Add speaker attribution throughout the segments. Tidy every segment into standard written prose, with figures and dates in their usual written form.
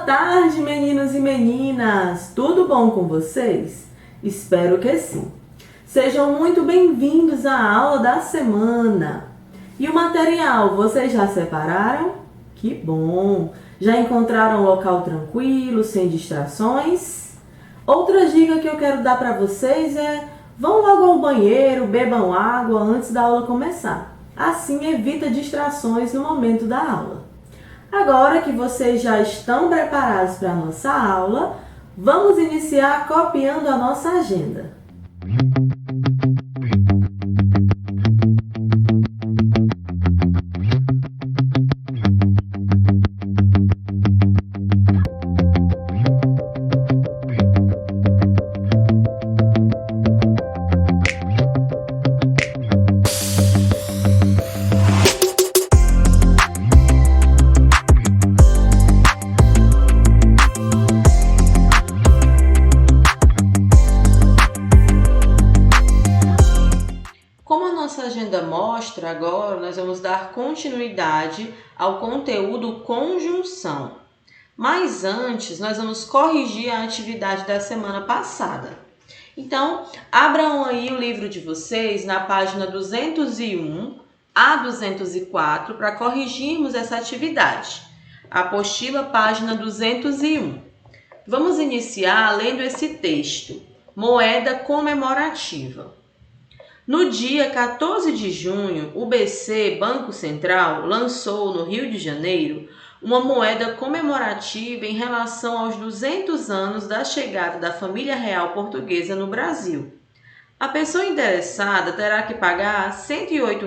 Speaker 1: tarde, meninos e meninas! Tudo bom com vocês? Espero que sim. Sejam muito bem-vindos à aula da semana. E o material, vocês já separaram? Que bom! Já encontraram um local tranquilo, sem distrações? Outra dica que eu quero dar para vocês é: vão logo ao banheiro, bebam água antes da aula começar. Assim evita distrações no momento da aula. Agora que vocês já estão preparados para a nossa aula, vamos iniciar copiando a nossa agenda. Nossa agenda mostra, agora nós vamos dar continuidade ao conteúdo conjunção. Mas antes, nós vamos corrigir a atividade da semana passada. Então, abram aí o livro de vocês na página 201 a 204 para corrigirmos essa atividade. Apostila, página 201. Vamos iniciar lendo esse texto: Moeda comemorativa. No dia 14 de junho, o BC, Banco Central, lançou no Rio de Janeiro uma moeda comemorativa em relação aos 200 anos da chegada da família real portuguesa no Brasil. A pessoa interessada terá que pagar R$ 108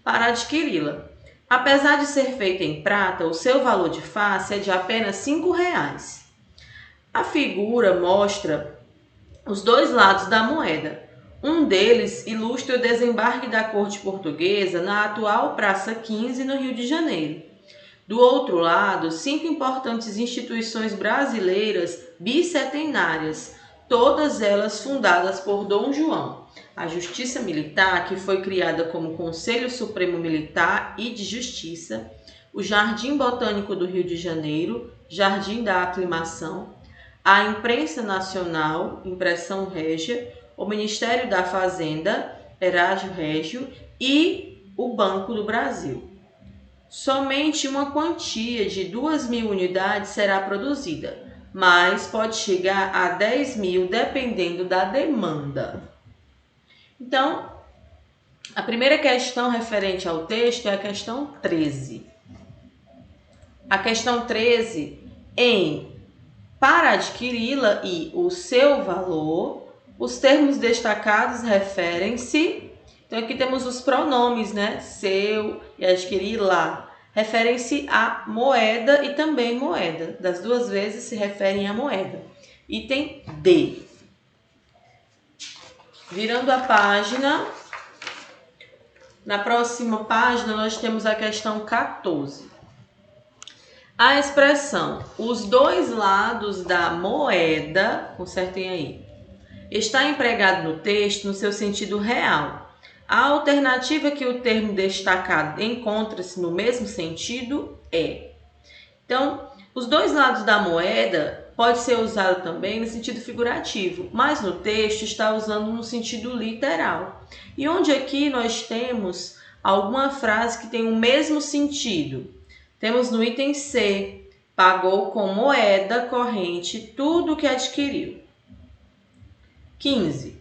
Speaker 1: para adquiri-la. Apesar de ser feita em prata, o seu valor de face é de apenas R$ 5. A figura mostra os dois lados da moeda. Um deles ilustra o desembarque da corte portuguesa na atual Praça 15, no Rio de Janeiro. Do outro lado, 5 importantes instituições brasileiras bicentenárias, todas elas fundadas por Dom João. A Justiça Militar, que foi criada como Conselho Supremo Militar e de Justiça, o Jardim Botânico do Rio de Janeiro, Jardim da Aclimação, a Imprensa Nacional, Impressão Régia, o Ministério da Fazenda, Erágio Régio, e o Banco do Brasil. Somente uma quantia de 2.000 unidades será produzida, mas pode chegar a 10.000 dependendo da demanda. Então, a primeira questão referente ao texto é a questão 13. A questão 13, para adquiri-la e o seu valor, os termos destacados referem-se, então aqui temos os pronomes, né? Seu e adquirir lá. Referem-se à moeda e também moeda. Das duas vezes se referem à moeda. Item D. Virando a página, na próxima página nós temos a questão 14. A expressão os dois lados da moeda, consertem aí, está empregado no texto no seu sentido real. A alternativa que o termo destacado encontra-se no mesmo sentido é. Então, os dois lados da moeda pode ser usado também no sentido figurativo, mas no texto está usando no sentido literal. E onde aqui nós temos alguma frase que tem o mesmo sentido? Temos no item C, pagou com moeda corrente tudo o que adquiriu. 15.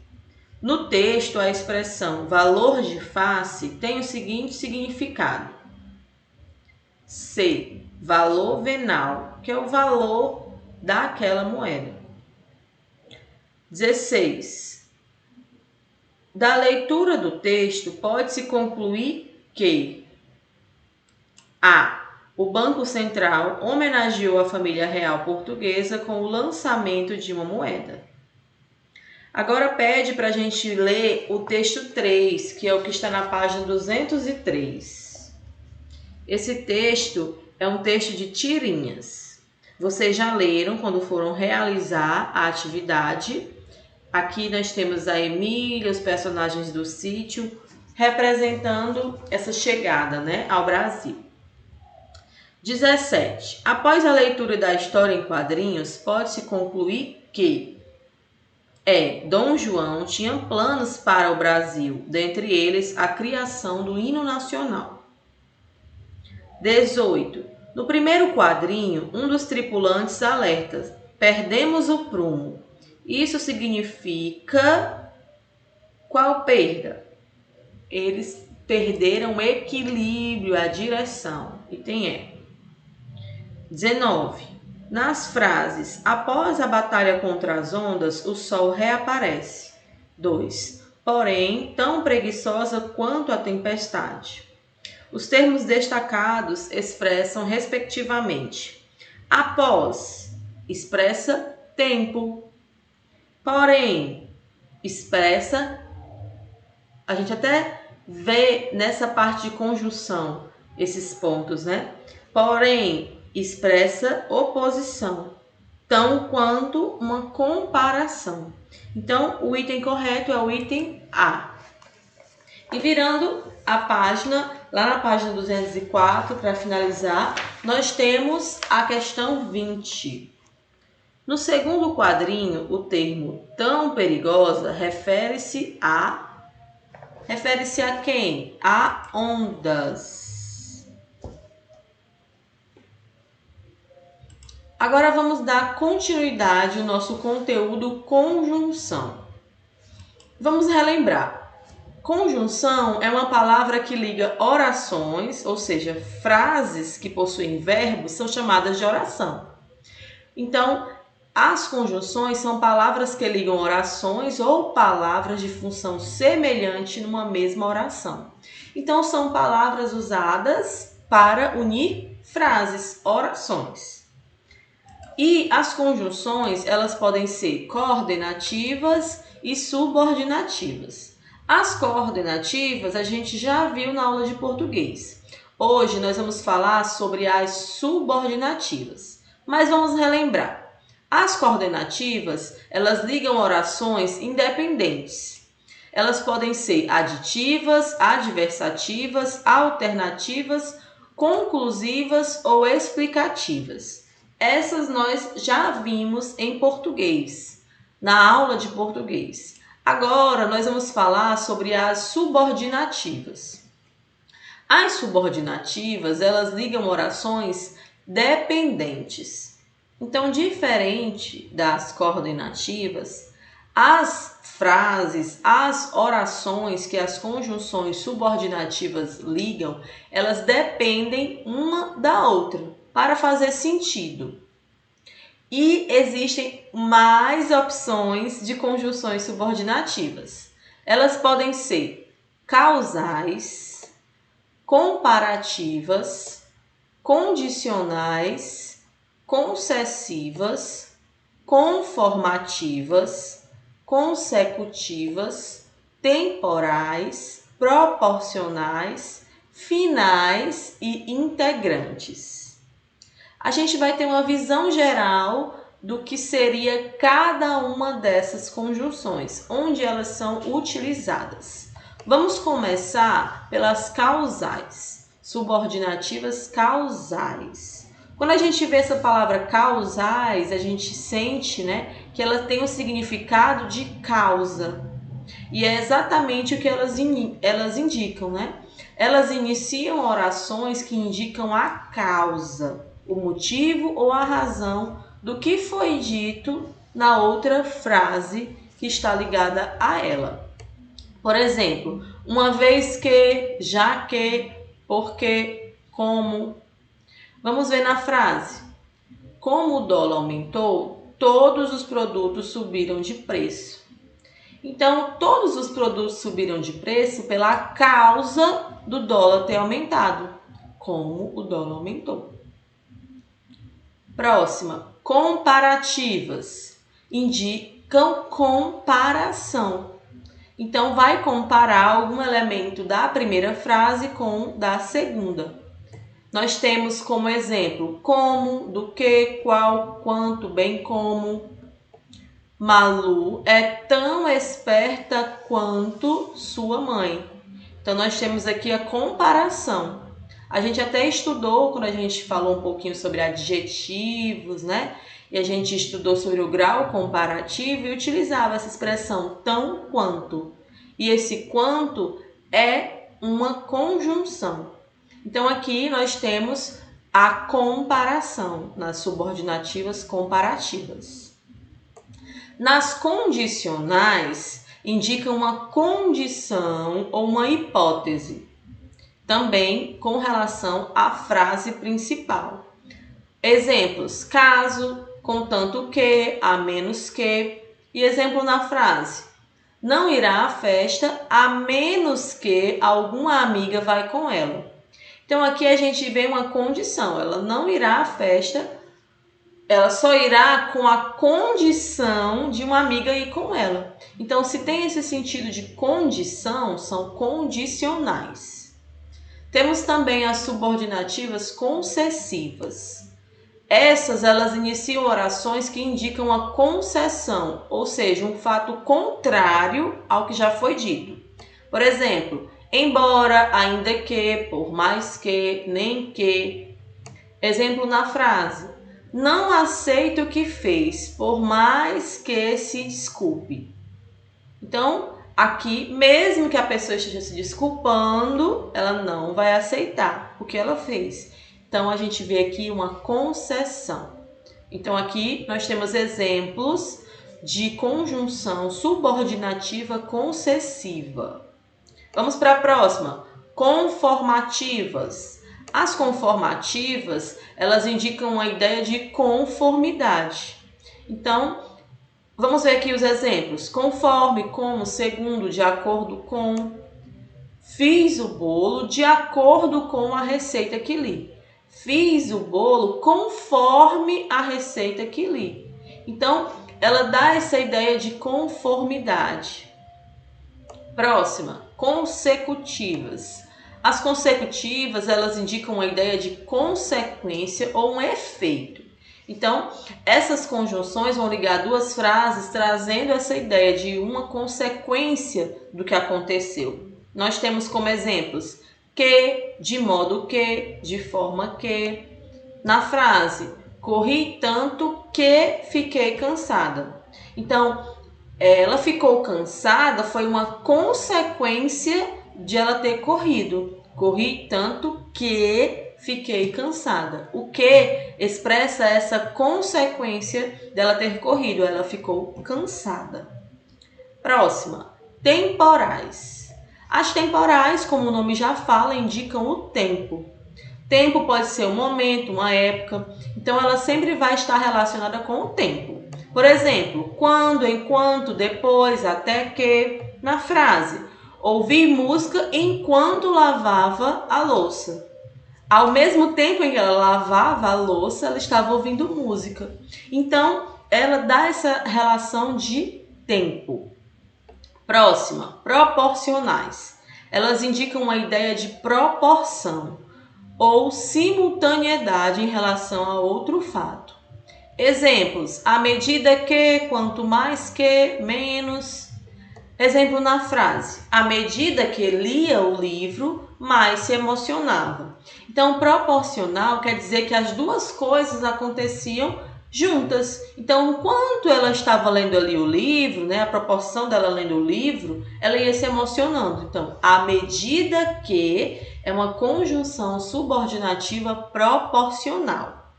Speaker 1: No texto, a expressão valor de face tem o seguinte significado. C. Valor venal, que é o valor daquela moeda. 16. Da leitura do texto, pode-se concluir que A. O Banco Central homenageou a família real portuguesa com o lançamento de uma moeda. Agora pede para a gente ler o texto 3, que é o que está na página 203. Esse texto é um texto de tirinhas. Vocês já leram quando foram realizar a atividade. Aqui nós temos a Emília, os personagens do sítio, representando essa chegada, né, ao Brasil. 17. Após a leitura da história em quadrinhos, pode-se concluir que Dom João tinha planos para o Brasil, dentre eles a criação do hino nacional. 18. No primeiro quadrinho, um dos tripulantes alerta: perdemos o prumo. Isso significa qual perda? Eles perderam o equilíbrio, a direção. Item E. 19. Nas frases, após a batalha contra as ondas, o sol reaparece. 2. Porém, tão preguiçosa quanto a tempestade. Os termos destacados expressam, respectivamente, após, expressa tempo. Porém, expressa, a gente até vê nessa parte de conjunção esses pontos, né? Porém, expressa oposição, tão quanto uma comparação. Então, o item correto é o item A. E virando a página, lá na página 204, para finalizar, nós temos a questão 20. No segundo quadrinho, o termo tão perigosa refere-se a quem? A ondas. Agora vamos dar continuidade ao nosso conteúdo conjunção. Vamos relembrar. Conjunção é uma palavra que liga orações, ou seja, frases que possuem verbos são chamadas de oração. Então, as conjunções são palavras que ligam orações ou palavras de função semelhante numa mesma oração. Então, são palavras usadas para unir frases, orações. E as conjunções, elas podem ser coordenativas e subordinativas. As coordenativas a gente já viu na aula de português. Hoje nós vamos falar sobre as subordinativas, mas vamos relembrar. As coordenativas, elas ligam orações independentes. Elas podem ser aditivas, adversativas, alternativas, conclusivas ou explicativas. Essas nós já vimos em português, na aula de português. Agora, nós vamos falar sobre as subordinativas. As subordinativas, elas ligam orações dependentes. Então, diferente das coordenativas, as frases, as orações que as conjunções subordinativas ligam, elas dependem uma da outra para fazer sentido. E existem mais opções de conjunções subordinativas. Elas podem ser causais, comparativas, condicionais, concessivas, conformativas, consecutivas, temporais, proporcionais, finais e integrantes. A gente vai ter uma visão geral do que seria cada uma dessas conjunções, onde elas são utilizadas. Vamos começar pelas causais, subordinativas causais. Quando a gente vê essa palavra causais, a gente sente, que ela tem um significado de causa. E é exatamente o que elas indicam, Elas iniciam orações que indicam a causa, o motivo ou a razão do que foi dito na outra frase que está ligada a ela. Por exemplo, uma vez que, já que, porque, como. Vamos ver na frase. Como o dólar aumentou, todos os produtos subiram de preço. Então, todos os produtos subiram de preço pela causa do dólar ter aumentado. Como o dólar aumentou. Próxima, comparativas, indicam comparação. Então, vai comparar algum elemento da primeira frase com da segunda. Nós temos como exemplo, como, do que, qual, quanto, bem como. Malu é tão esperta quanto sua mãe. Então, nós temos aqui a comparação. A gente até estudou quando a gente falou um pouquinho sobre adjetivos, né? E a gente estudou sobre o grau comparativo e utilizava essa expressão tão quanto. E esse quanto é uma conjunção. Então aqui nós temos a comparação nas subordinativas comparativas. Nas condicionais, indicam uma condição ou uma hipótese, também com relação à frase principal. Exemplos: caso, contanto que, a menos que. E exemplo na frase: não irá à festa a menos que alguma amiga vai com ela. Então aqui a gente vê uma condição, ela não irá à festa, ela só irá com a condição de uma amiga ir com ela. Então, se tem esse sentido de condição, são condicionais. Temos também as subordinativas concessivas. Elas iniciam orações que indicam uma concessão, ou seja, um fato contrário ao que já foi dito. Por exemplo, embora, ainda que, por mais que, nem que. Exemplo na frase: não aceito o que fez, por mais que se desculpe. Então, aqui, mesmo que a pessoa esteja se desculpando, ela não vai aceitar o que ela fez. Então, a gente vê aqui uma concessão. Então, aqui nós temos exemplos de conjunção subordinativa concessiva. Vamos para a próxima. Conformativas. As conformativas, elas indicam uma ideia de conformidade. Então, vamos ver aqui os exemplos. Conforme, como, segundo, de acordo com. Fiz o bolo de acordo com a receita que li. Fiz o bolo conforme a receita que li. Então, ela dá essa ideia de conformidade. Próxima, consecutivas. As consecutivas, elas indicam uma ideia de consequência ou um efeito. Então, essas conjunções vão ligar duas frases, trazendo essa ideia de uma consequência do que aconteceu. Nós temos como exemplos que, de modo que, de forma que. Na frase, corri tanto que fiquei cansada. Então, ela ficou cansada foi uma consequência de ela ter corrido. Corri tanto que fiquei cansada. O que expressa essa consequência dela ter corrido. Ela ficou cansada. Próxima. Temporais. As temporais, como o nome já fala, indicam o tempo. Tempo pode ser um momento, uma época. Então, ela sempre vai estar relacionada com o tempo. Por exemplo, quando, enquanto, depois, até que. Na frase, ouvir música enquanto lavava a louça. Ao mesmo tempo em que ela lavava a louça, ela estava ouvindo música. Então, ela dá essa relação de tempo. Próxima, proporcionais. Elas indicam uma ideia de proporção ou simultaneidade em relação a outro fato. Exemplos: à medida que, quanto mais que, menos. Exemplo na frase: à medida que lia o livro, mais se emocionava. Então, proporcional quer dizer que as duas coisas aconteciam juntas. Então, enquanto ela estava lendo ali o livro, né, a proporção dela lendo o livro, ela ia se emocionando. Então, à medida que é uma conjunção subordinativa proporcional.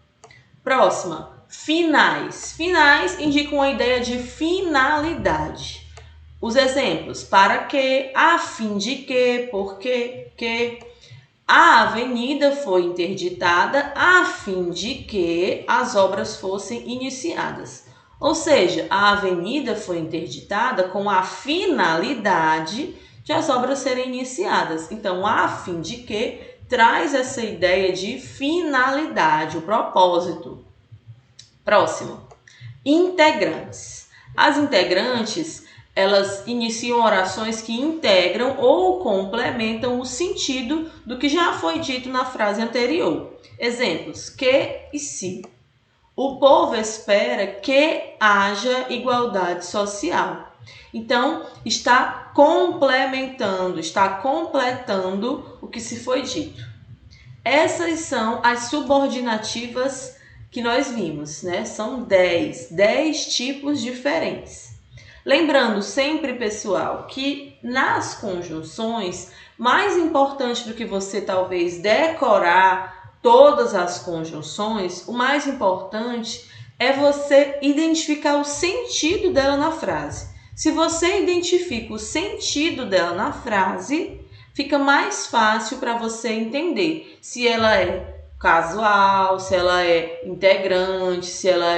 Speaker 1: Próxima, finais. Finais indicam a ideia de finalidade. Os exemplos: para que, a fim de que, porque, que. A avenida foi interditada a fim de que as obras fossem iniciadas. Ou seja, a avenida foi interditada com a finalidade de as obras serem iniciadas. Então, a fim de que traz essa ideia de finalidade, o propósito. Próximo, integrantes. As integrantes, elas iniciam orações que integram ou complementam o sentido do que já foi dito na frase anterior. Exemplos: que e se. O povo espera que haja igualdade social. Então, está complementando, está completando o que se foi dito. Essas são as subordinativas que nós vimos, né? São 10 tipos diferentes. Lembrando sempre, pessoal, que nas conjunções, mais importante do que você talvez decorar todas as conjunções, o mais importante é você identificar o sentido dela na frase. Se você identifica o sentido dela na frase, fica mais fácil para você entender se ela é casual, se ela é integrante, se ela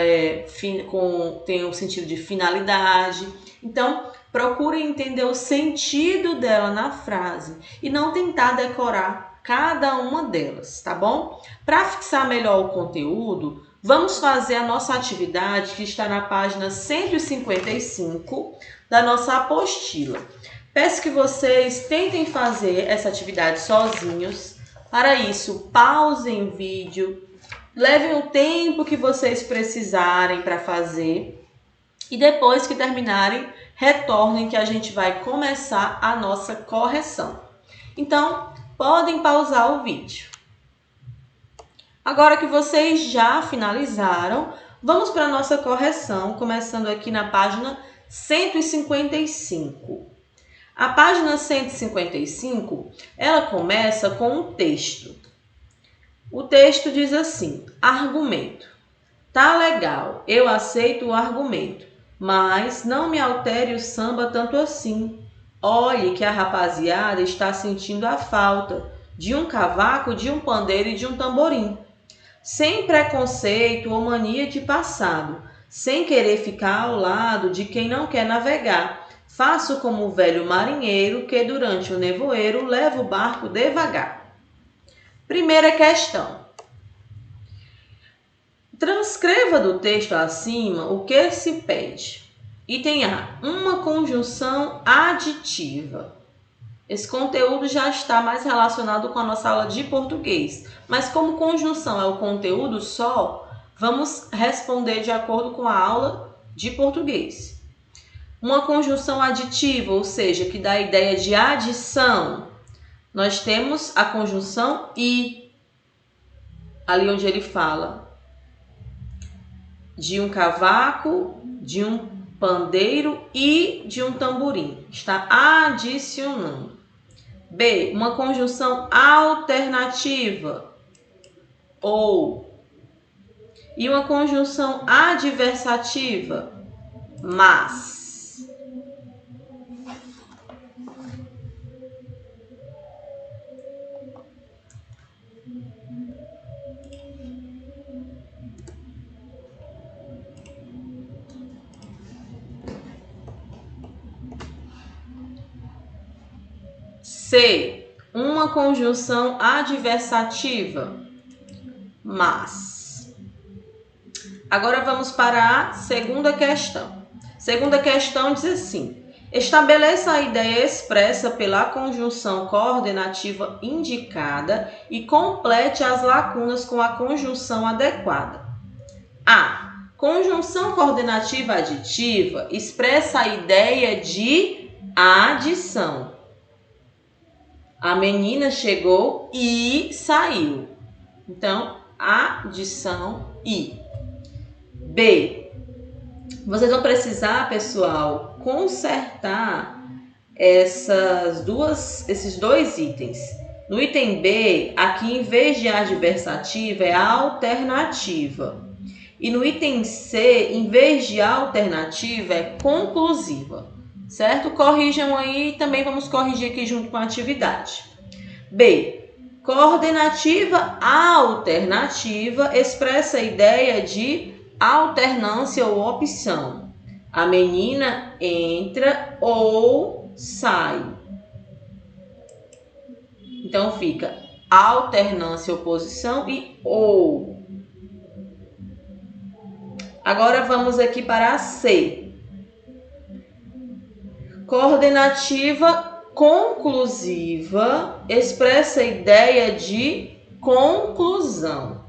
Speaker 1: tem um sentido de finalidade. Então, procure entender o sentido dela na frase e não tentar decorar cada uma delas, tá bom? Para fixar melhor o conteúdo, vamos fazer a nossa atividade que está na página 155 da nossa apostila. Peço que vocês tentem fazer essa atividade sozinhos. Para isso, pausem o vídeo, levem o tempo que vocês precisarem para fazer e depois que terminarem, retornem que a gente vai começar a nossa correção. Então, podem pausar o vídeo. Agora que vocês já finalizaram, vamos para a nossa correção, começando aqui na página 155. A página 155, ela começa com um texto. O texto diz assim: argumento. Tá legal, eu aceito o argumento, mas não me altere o samba tanto assim. Olhe que a rapaziada está sentindo a falta de um cavaco, de um pandeiro e de um tamborim. Sem preconceito ou mania de passado, sem querer ficar ao lado de quem não quer navegar. Faço como o velho marinheiro que durante o nevoeiro leva o barco devagar. Primeira questão. Transcreva do texto acima o que se pede. Item A. Uma conjunção aditiva. Esse conteúdo já está mais relacionado com a nossa aula de português. Mas como conjunção é o conteúdo só, vamos responder de acordo com a aula de português. Uma conjunção aditiva, ou seja, que dá a ideia de adição, nós temos a conjunção e, ali onde ele fala de um cavaco, de um pandeiro e de um tamborim. Está adicionando. B, uma conjunção alternativa, ou. E uma conjunção adversativa, mas. C, uma conjunção adversativa, mas. Agora vamos para a segunda questão. Segunda questão diz assim: estabeleça a ideia expressa pela conjunção coordenativa indicada e complete as lacunas com a conjunção adequada. A. Conjunção coordenativa aditiva expressa a ideia de adição. A menina chegou e saiu. Então, adição e. B. Vocês vão precisar, pessoal, consertar esses dois itens. No item B, aqui em vez de adversativa é alternativa. E no item C, em vez de alternativa é conclusiva. Certo? Corrijam aí e também vamos corrigir aqui junto com a atividade. B. Coordenativa alternativa expressa a ideia de alternância ou opção. A menina entra ou sai. Então fica alternância, oposição e ou. Agora vamos aqui para a C. Coordenativa conclusiva expressa a ideia de conclusão.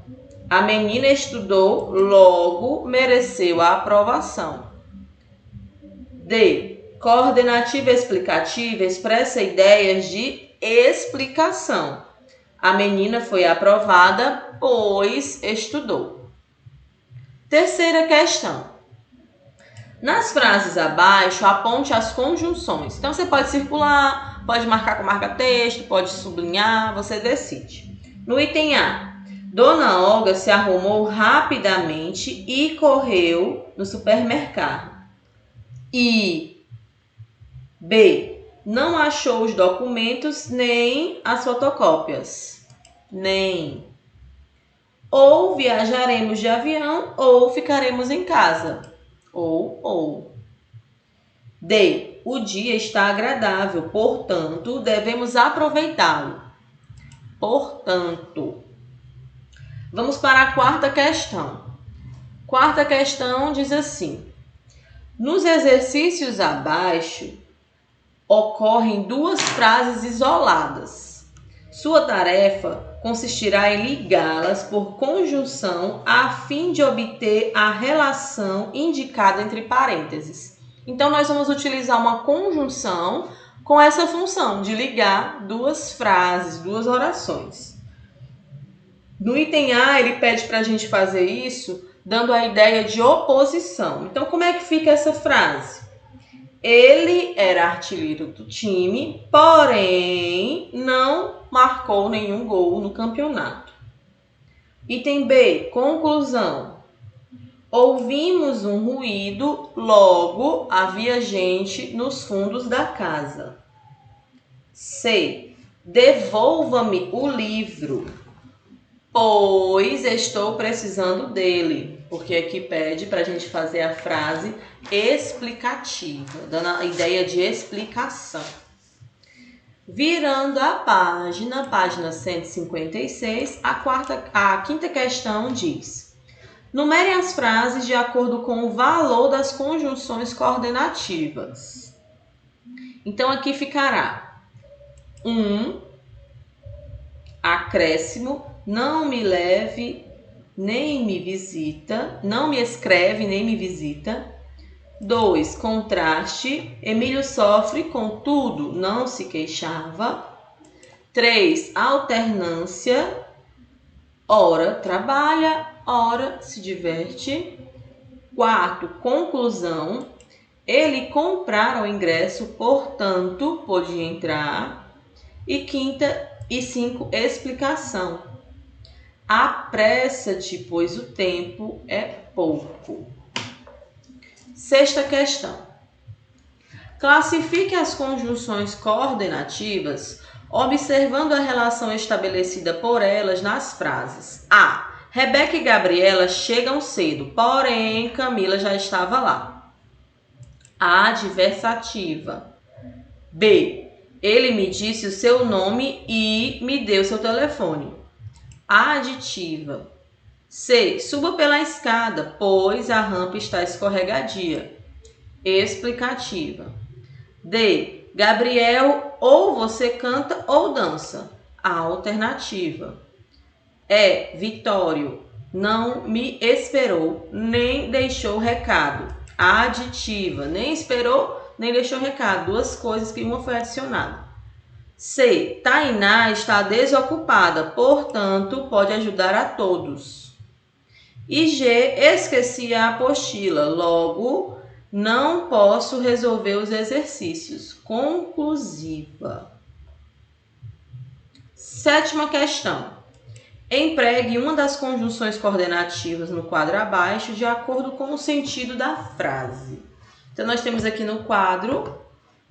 Speaker 1: A menina estudou, logo mereceu a aprovação. D. Coordenativa explicativa expressa ideias de explicação. A menina foi aprovada, pois estudou. Terceira questão. Nas frases abaixo, aponte as conjunções. Então, você pode circular, pode marcar com marca-texto, pode sublinhar, você decide. No item A, Dona Olga se arrumou rapidamente e correu no supermercado. E B, não achou os documentos nem as fotocópias. Nem. Ou viajaremos de avião ou ficaremos em casa. Ou. D. O dia está agradável, portanto, devemos aproveitá-lo. Portanto. Vamos para a quarta questão. Quarta questão diz assim: nos exercícios abaixo, ocorrem duas frases isoladas. Sua tarefa consistirá em ligá-las por conjunção a fim de obter a relação indicada entre parênteses. Então, nós vamos utilizar uma conjunção com essa função de ligar duas frases, duas orações. No item A, ele pede para a gente fazer isso dando a ideia de oposição. Então, como é que fica essa frase? Ele era artilheiro do time, porém não marcou nenhum gol no campeonato. Item B, conclusão. Ouvimos um ruído, logo havia gente nos fundos da casa. C, devolva-me o livro, pois estou precisando dele. Porque aqui pede para a gente fazer a frase explicativa, dando a ideia de explicação. Virando a página 156, a quinta questão diz: numere as frases de acordo com o valor das conjunções coordenativas. Então, aqui ficará 1, acréscimo, não me leve nem me visita, não me escreve nem me visita. 2, contraste, Emílio sofre, contudo não se queixava. 3, alternância, ora trabalha, ora se diverte. 4, conclusão, ele comprara o ingresso, portanto pôde entrar. E 5, explicação, apressa-te, pois o tempo é pouco. Sexta questão. Classifique as conjunções coordenativas observando a relação estabelecida por elas nas frases. A. Rebeca e Gabriela chegam cedo, porém Camila já estava lá. A. Adversativa. B. Ele me disse o seu nome e me deu seu telefone. Aditiva. C. Suba pela escada, pois a rampa está escorregadia. Explicativa. D. Gabriel, ou você canta ou dança. Alternativa. E. Vitório, não me esperou, nem deixou recado. Aditiva. Nem esperou, nem deixou recado. Duas coisas que uma foi adicionada. C. Tainá está desocupada, portanto, pode ajudar a todos. E G. Esqueci a apostila, logo não posso resolver os exercícios. Conclusiva. Sétima questão. Empregue uma das conjunções coordenativas no quadro abaixo de acordo com o sentido da frase. Então, nós temos aqui no quadro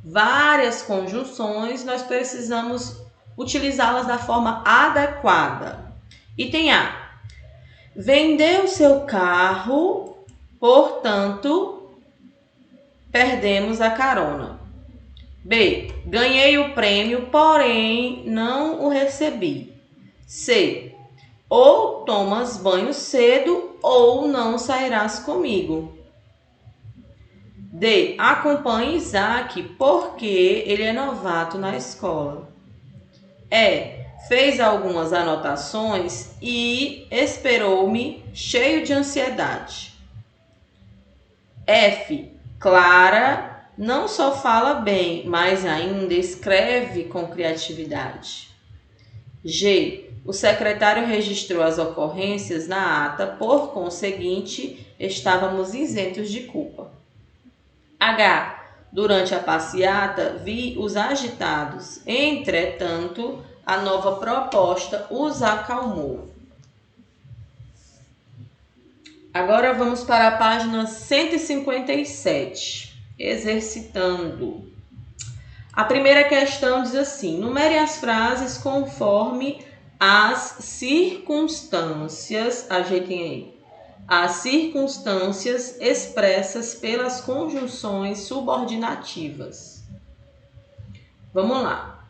Speaker 1: várias conjunções, nós precisamos utilizá-las da forma adequada. Item A. Vendeu seu carro, portanto, perdemos a carona. B. Ganhei o prêmio, porém não o recebi. C. Ou tomas banho cedo ou não sairás comigo. D. Acompanhe Isaac porque ele é novato na escola. E. Fez algumas anotações e esperou-me cheio de ansiedade. F. Clara não só fala bem, mas ainda escreve com criatividade. G. O secretário registrou as ocorrências na ata, por conseguinte, estávamos isentos de culpa. H. Durante a passeata, vi os agitados. Entretanto, a nova proposta os acalmou. Agora vamos para a página 157, exercitando. A primeira questão diz assim: numere as frases conforme as circunstâncias, ajeitem aí, as circunstâncias expressas pelas conjunções subordinativas. Vamos lá.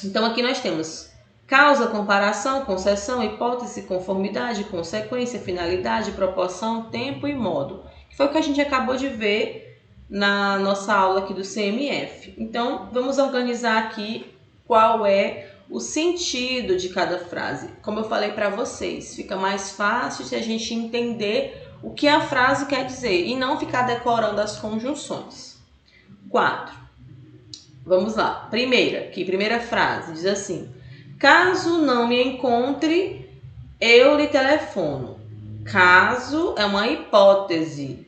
Speaker 1: Então, aqui nós temos causa, comparação, concessão, hipótese, conformidade, consequência, finalidade, proporção, tempo e modo. Que foi o que a gente acabou de ver na nossa aula aqui do CMF. Então, vamos organizar aqui qual é o sentido de cada frase. Como eu falei para vocês, fica mais fácil se a gente entender o que a frase quer dizer e não ficar decorando as conjunções. 4. Vamos lá. Primeira frase diz assim: caso não me encontre, eu lhe telefono. Caso é uma hipótese.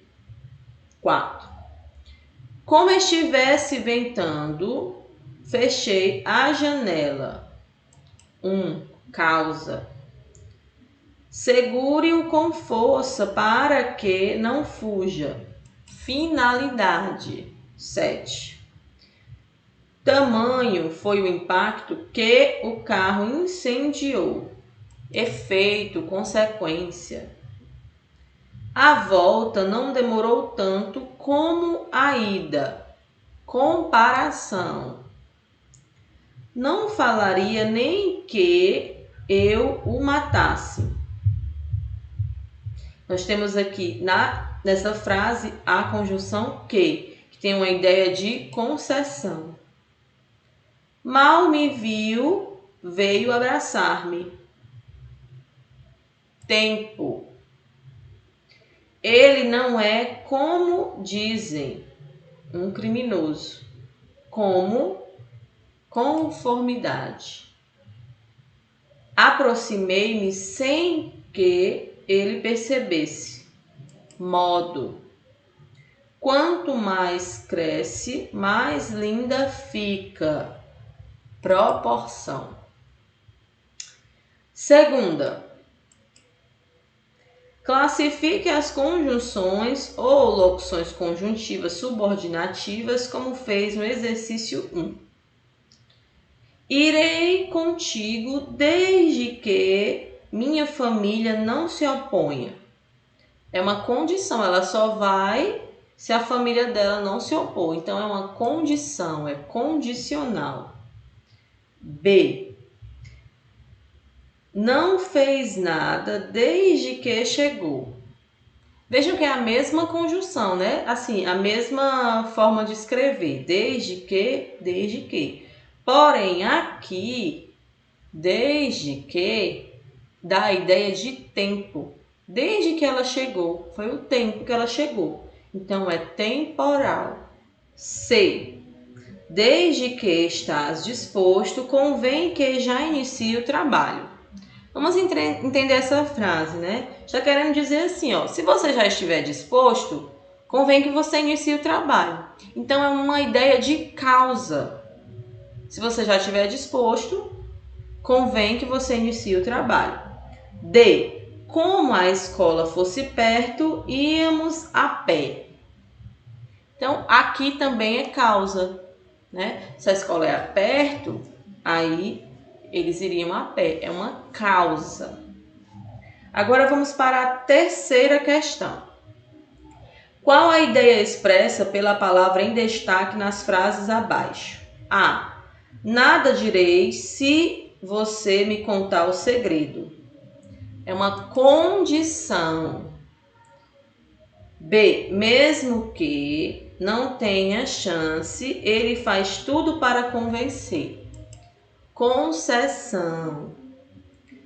Speaker 1: 4. Como estivesse ventando, fechei a janela. 1. Causa. Segure-o com força para que não fuja. Finalidade. 7. Tamanho foi o impacto que o carro incendiou. Efeito, consequência. A volta não demorou tanto como a ida. Comparação. Não falaria nem que eu o matasse. Nós temos aqui nessa frase a conjunção que tem uma ideia de concessão. Mal me viu, veio abraçar-me. Tempo. Ele não é como dizem, um criminoso. Como conformidade. Aproximei-me sem que ele percebesse. Modo. Quanto mais cresce, mais linda fica. Proporção. Segunda. Classifique as conjunções ou locuções conjuntivas subordinativas como fez no exercício 1. Irei contigo desde que minha família não se oponha. É uma condição, ela só vai se a família dela não se opor. Então, é uma condição, é condicional. B. Não fez nada desde que chegou. Vejam que é a mesma conjunção, né? Assim, a mesma forma de escrever. Desde que. Porém, aqui, desde que, dá a ideia de tempo. Desde que ela chegou. Foi o tempo que ela chegou. Então, é temporal. C. Desde que estás disposto, convém que já inicie o trabalho. Vamos entender essa frase, né? Está querendo dizer assim, ó, se você já estiver disposto, convém que você inicie o trabalho. Então, é uma ideia de causa. Se você já estiver disposto, convém que você inicie o trabalho. D. Como a escola fosse perto, íamos a pé. Então, aqui também é causa, né? Se a escola é perto, aí eles iriam a pé. É uma causa. Agora vamos para a terceira questão. Qual a ideia expressa pela palavra em destaque nas frases abaixo? A. Nada direi se você me contar o segredo. É uma condição. B. Mesmo que não tenha chance, ele faz tudo para convencer. Concessão.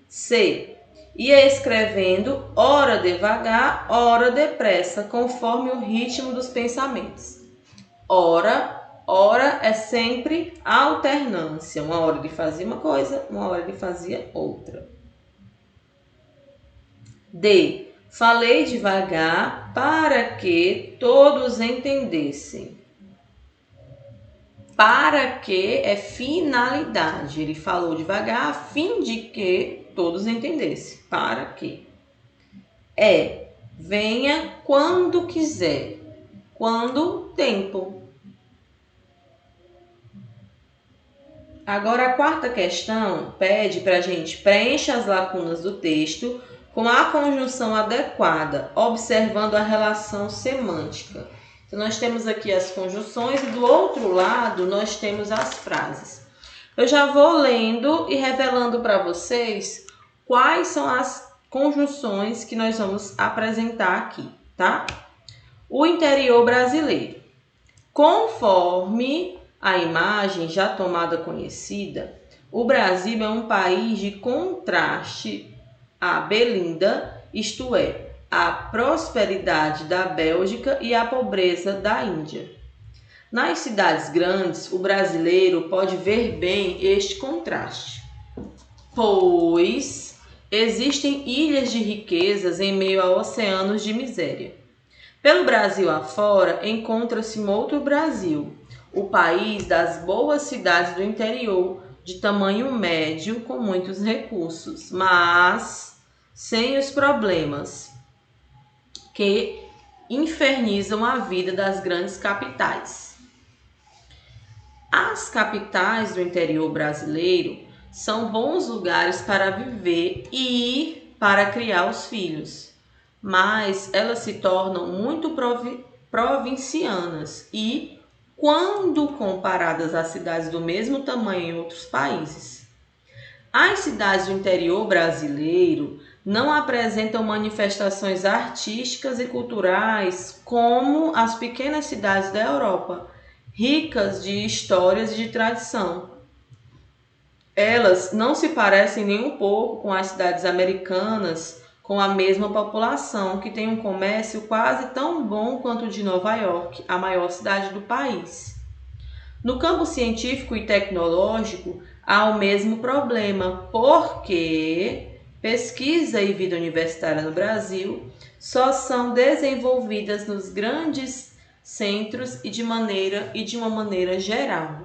Speaker 1: C. Ia escrevendo, ora devagar, ora depressa, conforme o ritmo dos pensamentos. Ora Hora é sempre alternância. Uma hora ele fazia uma coisa, uma hora ele fazia outra. D. Falei devagar para que todos entendessem. Para que é finalidade. Ele falou devagar a fim de que todos entendessem. Para que. Venha quando quiser. Quando tempo. Agora a quarta questão pede para a gente preencher as lacunas do texto com a conjunção adequada, observando a relação semântica. Então, nós temos aqui as conjunções e do outro lado nós temos as frases. Eu já vou lendo e revelando para vocês quais são as conjunções que nós vamos apresentar aqui, tá? O interior brasileiro. Conforme a imagem já tomada conhecida, o Brasil é um país de contraste à Belinda, isto é, a prosperidade da Bélgica e a pobreza da Índia. Nas cidades grandes, o brasileiro pode ver bem este contraste, pois existem ilhas de riquezas em meio a oceanos de miséria. Pelo Brasil afora, encontra-se um outro Brasil, o país das boas cidades do interior, de tamanho médio, com muitos recursos, mas sem os problemas que infernizam a vida das grandes capitais. As capitais do interior brasileiro são bons lugares para viver e para criar os filhos, mas elas se tornam muito provincianas e, quando comparadas às cidades do mesmo tamanho em outros países. As cidades do interior brasileiro não apresentam manifestações artísticas e culturais como as pequenas cidades da Europa, ricas de histórias e de tradição. Elas não se parecem nem um pouco com as cidades americanas com a mesma população, que tem um comércio quase tão bom quanto o de Nova York, a maior cidade do país. No campo científico e tecnológico, há o mesmo problema, porque pesquisa e vida universitária no Brasil só são desenvolvidas nos grandes centros e de uma maneira geral.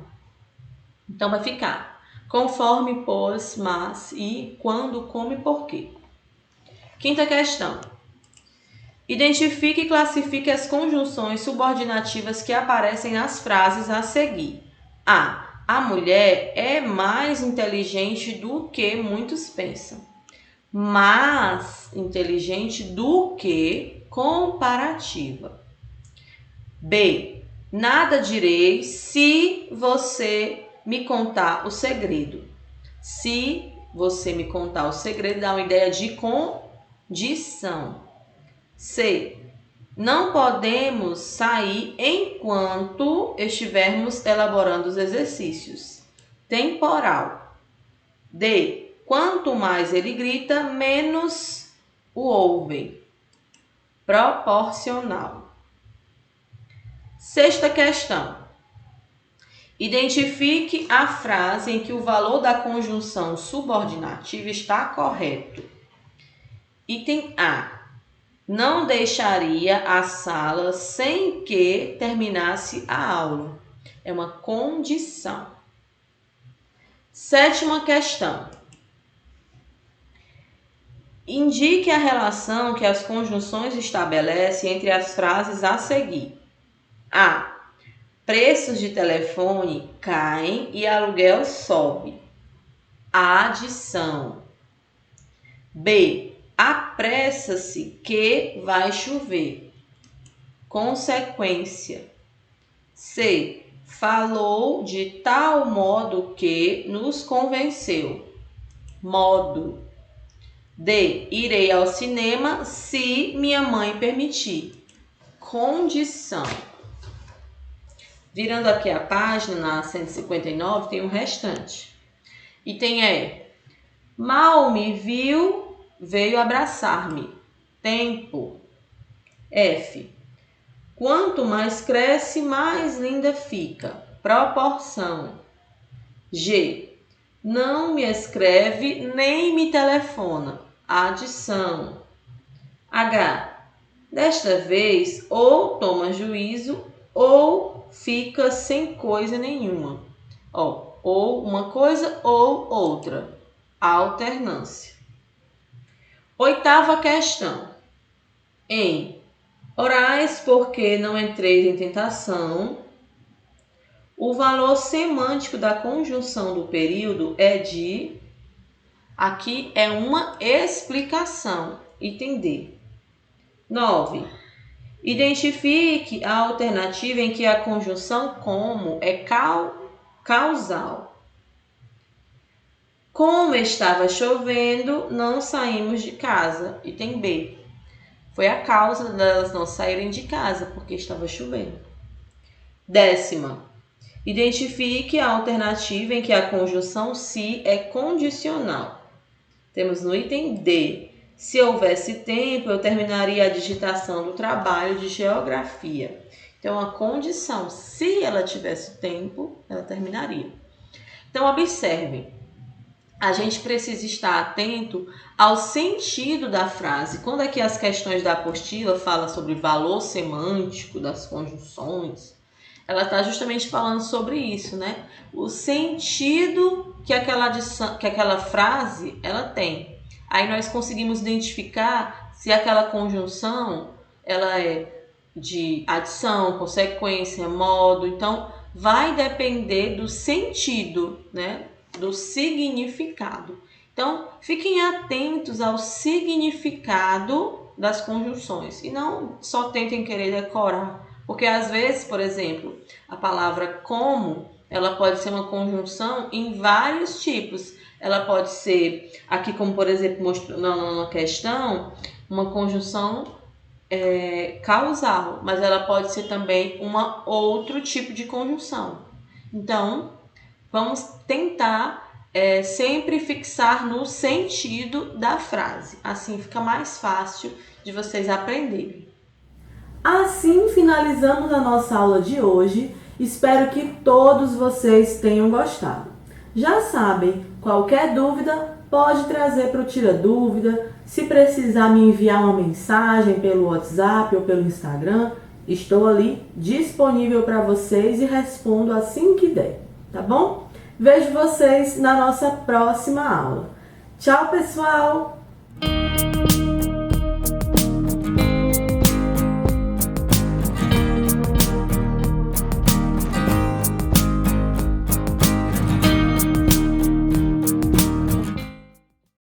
Speaker 1: Então vai ficar conforme, pois, mas, e, quando, como e porquê. Quinta questão. Identifique e classifique as conjunções subordinativas que aparecem nas frases a seguir. A mulher é mais inteligente do que muitos pensam. Mais inteligente do que comparativa. B. Nada direi se você me contar o segredo. Se você me contar o segredo, dá uma ideia de condição. C. Não podemos sair enquanto estivermos elaborando os exercícios. Temporal. D. Quanto mais ele grita, menos o ouvem. Proporcional. Sexta questão. Identifique a frase em que o valor da conjunção subordinativa está correto. Item A. Não deixaria a sala sem que terminasse a aula. É uma condição. Sétima questão. Indique a relação que as conjunções estabelecem entre as frases a seguir. A. Preços de telefone caem e aluguel sobe. Adição. B. Apressa-se que vai chover. Consequência. C. Falou de tal modo que nos convenceu. Modo. D. Irei ao cinema se minha mãe permitir. Condição. Virando aqui a página, na 159, tem o restante. Item E. Mal me viu, veio abraçar-me. Tempo. F. Quanto mais cresce, mais linda fica. proporção. G. Não me escreve nem me telefona. Adição. H. Desta vez, ou toma juízo, ou fica sem coisa nenhuma. Ou uma coisa ou outra. Alternância. Oitava questão. Em orais porque não entreis em tentação, o valor semântico da conjunção do período é de... Aqui é uma explicação. Item D. 9. Identifique a alternativa em que a conjunção como é causal. Como estava chovendo, não saímos de casa. Item B. Foi a causa delas não saírem de casa, porque estava chovendo. 10ª. Identifique a alternativa em que a conjunção se é condicional. Temos no item D. Se houvesse tempo, eu terminaria a digitação do trabalho de geografia. Então, a condição, se ela tivesse tempo, ela terminaria. Então, observem. A gente precisa estar atento ao sentido da frase. Quando aqui as questões da apostila falam sobre valor semântico das conjunções, ela está justamente falando sobre isso, né? O sentido que aquela frase ela tem. Aí nós conseguimos identificar se aquela conjunção ela é de adição, consequência, modo. Então, vai depender do sentido, né? Do significado. Então, fiquem atentos ao significado das conjunções e não só tentem querer decorar. Porque às vezes, por exemplo, a palavra como, ela pode ser uma conjunção em vários tipos. Ela pode ser, aqui como por exemplo mostrou na questão, uma conjunção causal, mas ela pode ser também outro tipo de conjunção. Então, vamos tentar sempre fixar no sentido da frase. Assim fica mais fácil de vocês aprenderem.
Speaker 2: Assim finalizamos a nossa aula de hoje. Espero que todos vocês tenham gostado. Já sabem, qualquer dúvida pode trazer para o Tira Dúvida. Se precisar me enviar uma mensagem pelo WhatsApp ou pelo Instagram, estou ali disponível para vocês e respondo assim que der, tá bom? Vejo vocês na nossa próxima aula. Tchau, pessoal!